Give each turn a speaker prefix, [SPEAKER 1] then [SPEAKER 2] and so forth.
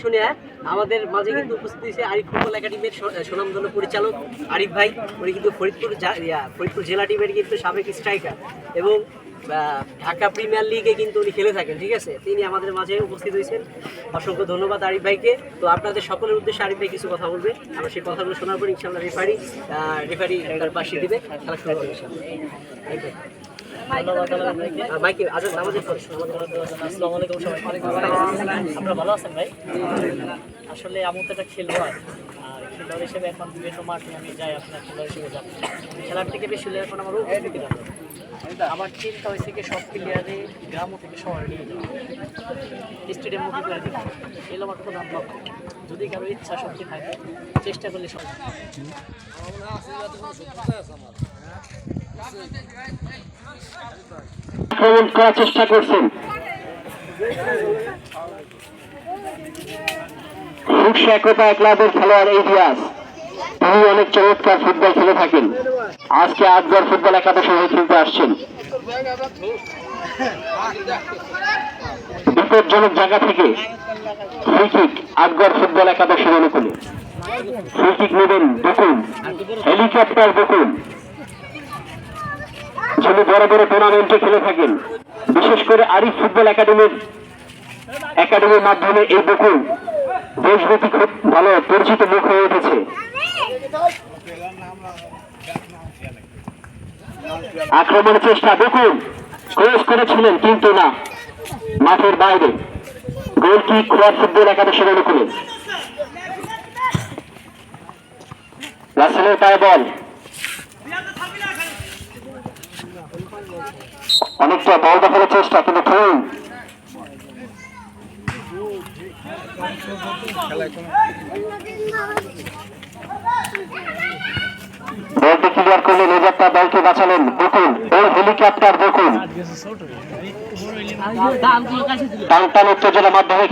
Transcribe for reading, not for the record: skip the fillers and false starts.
[SPEAKER 1] শুনে আমাদের মাঝে কিন্তু উপস্থিত হয়েছে আরিফ ফুটবল একাডেমির সুনামধন্য পরিচালক আরিফ ভাই। উনি কিন্তু ফরিদপুর জেলা টিমের কিন্তু সাবেক স্ট্রাইকার এবং ঢাকা প্রিমিয়ার লিগে কিন্তু উনি খেলে থাকেন। ঠিক আছে, তিনি আমাদের মাঝে উপস্থিত হয়েছেন। অসংখ্য ধন্যবাদ আরিফ ভাইকে। তো আপনাদের সকলের উদ্দেশ্যে আরিফ ভাই কিছু কথা বলবে। আমরা সেই কথাগুলো শোনার পর ইনশাআল্লাহ রেফারি তার পাশে দিবে, খেলা শুরু হবে ইনশাআল্লাহ।
[SPEAKER 2] আপনারা ভালো আছেন ভাই? আসলে আমার তো একটা খেলোয়াড়, আর খেলোয়াড় হিসেবে এখন বিভিন্ন মাঠে আমি যাই, আপনার খেলোয়াড় হিসেবে যাচ্ছি। খেলার থেকে বেশি হলে এখন আমার উপস্থিতি যাবে। আমার চিন্তা হয়েছে কি সব প্লেয়ারে গ্রাম থেকে শহরে নিয়ে যাওয়া, স্টেডিয়াম মুখী করে দিতে। এলো আমার প্রধান লক্ষ্য। যদি কারো ইচ্ছা শক্তি থাকে, চেষ্টা করলে সব
[SPEAKER 3] আক্রমণ করার চেষ্টা করছেন। একতা ক্লাবের খেলোয়াড় ইলিয়াস, তিনি অনেক চমৎকার ফুটবল খেলে থাকেন। আজকে আজগর ফুটবল একাদশী হয়ে খেলতে আসছেন। বিপজ্জনক জায়গা থেকে ফ্রি কিক আজগর ফুটবল একাদশীর অনুকূলে। ফ্রি কিক নেবেন বকুল, হেলিকপ্টার বকুল, যিনি বড় বড় টুর্নামেন্টে খেলে থাকেন। বিশেষ করে আরিফ ফুটবল একাডেমির মাধ্যমে এই বকুল দেশব্যাপী খুব ভালো পরিচিত মুখ হয়ে উঠেছে। আক্রমণের চেষ্টা, বকুল ক্রস করেছিলেন কিন্তু না, মাঠের বাইরে। গোল কিক খোয়ার ফুটবল একাদশীর অনুকূলে। রাসেলের পায়ে বল, অনেকটা বল দখলের চেষ্টা, কিন্তু ফেল। বলটি ক্লিয়ার করলে নিরাপত্তা দলকে বাঁচালেন বকুল ও হেলিকপ্টার বকুল। টান টান উত্তেজনার মাধ্যমে